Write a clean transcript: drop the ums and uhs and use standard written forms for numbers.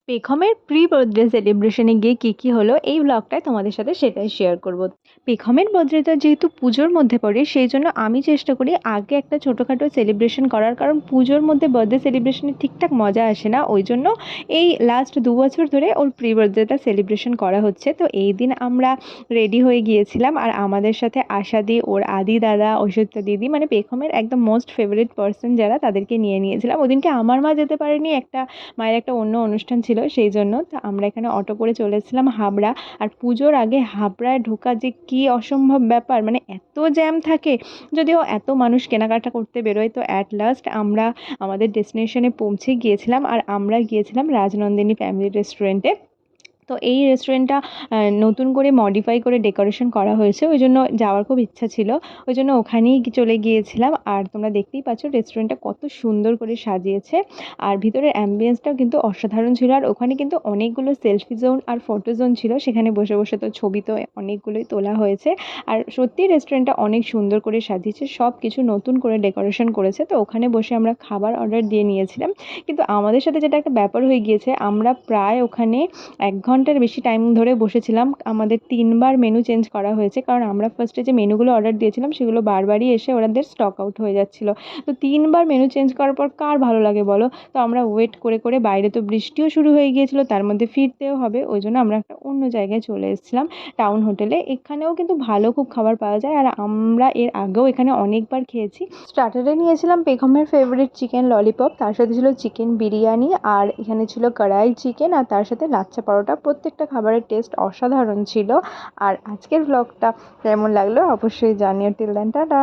পেখমের pre birthday সেলিব্রেশনে গিয়ে কী হলো এই ব্লগটায় তোমাদের সাথে সেটাই শেয়ার করব। পেখমের বার্থডেটা যেহেতু পুজোর মধ্যে পড়ে সেই জন্য আমি চেষ্টা করি আগে একটা ছোটোখাটো সেলিব্রেশন করার, কারণ পুজোর মধ্যে বার্থডে সেলিব্রেশনে ঠিকঠাক মজা আসে না। ওই জন্য এই লাস্ট 2 বছর ধরে ওর প্রি বার্থডেটা সেলিব্রেশন করা হচ্ছে। তো এই দিন আমরা রেডি হয়ে গিয়েছিলাম আর আমাদের সাথে আশাদি, ওর আদি দাদা, ঐশ্বর্যা দিদি, মানে পেখমের একদম মোস্ট ফেভারিট পার্সন যারা, তাদেরকে নিয়ে নিয়েছিলাম। ওদিনকে আমার মা যেতে পারেনি, মায়ের একটা অন্য অনুষ্ঠান ছিল সেই জন্য। তো আমরা এখানে অটো করে চলে এসেছিলাম হাবড়া। আর পুজোর আগে হাবড়ায় ঢোকা যে কী অসম্ভব ব্যাপার, মানে এত জ্যাম থাকে। যদিও এত মানুষ কেনাকাটা করতে বেরোয়, তো অ্যাট লাস্ট আমরা আমাদের ডেস্টিনেশনে পৌঁছে গিয়েছিলাম। আর আমরা গিয়েছিলাম রাজনন্দিনী ফ্যামিলি রেস্টুরেন্টে। তো এই রেস্টুরেন্টটা নতুন করে মডিফাই করে ডেকোরেশন করা হয়েছে, ওই জন্য যাওয়ার খুব ইচ্ছা ছিল। ওই জন্য ওখানেই চলে গিয়েছিলাম। আর তোমরা দেখতেই পাচ্ছ রেস্টুরেন্টটা কত সুন্দর করে সাজিয়েছে। আর ভিতরের অ্যাম্বিয়েন্সটাও কিন্তু অসাধারণ ছিল। আর ওখানে কিন্তু অনেকগুলো সেলফি জোন আর ফটো জোন ছিল, সেখানে বসে বসে তো ছবি তো অনেকগুলোই তোলা হয়েছে। আর সত্যিই রেস্টুরেন্টটা অনেক সুন্দর করে সাজিয়েছে, সব কিছু নতুন করে ডেকোরেশন করেছে। তো ওখানে বসে আমরা খাবার অর্ডার দিয়ে নিয়েছিলাম। কিন্তু আমাদের সাথে যেটা একটা ব্যাপার হয়ে গিয়েছে, আমরা প্রায় ওখানে 1 ঘন্টার বেশি টাইম ধরে বসেছিলাম। আমাদের 3বার মেনু চেঞ্জ করা হয়েছে, কারণ আমরা ফার্স্টে যে মেনুগুলো অর্ডার দিয়েছিলাম সেগুলো বারবারই এসে ওদের স্টক আউট হয়ে যাচ্ছিলো। তো 3বার মেনু চেঞ্জ করার পর কার ভালো লাগে বলো। তো আমরা ওয়েট করে করে, বাইরে তো বৃষ্টিও শুরু হয়ে গিয়েছিলো, তার মধ্যে ফিরতেও হবে, ওই জন্য আমরা একটা অন্য জায়গায় চলে এসেছিলাম, টাউন হোটেলে। এখানেও কিন্তু ভালো খুব খাবার পাওয়া যায়, আর আমরা এর আগেও এখানে অনেকবার খেয়েছি। স্টার্টারে নিয়েছিলাম পেখমের ফেভারিট চিকেন ললিপপ, তার সাথে ছিল চিকেন বিরিয়ানি, আর এখানে ছিল কড়াই চিকেন, আর তার সাথে লাচ্ছা পরোটা। প্রত্যেকটা খাবারের টেস্ট অসাধারণ ছিল। আর আজকের ব্লগটা কেমন লাগলো অবশ্যই জানিও। Till then tata.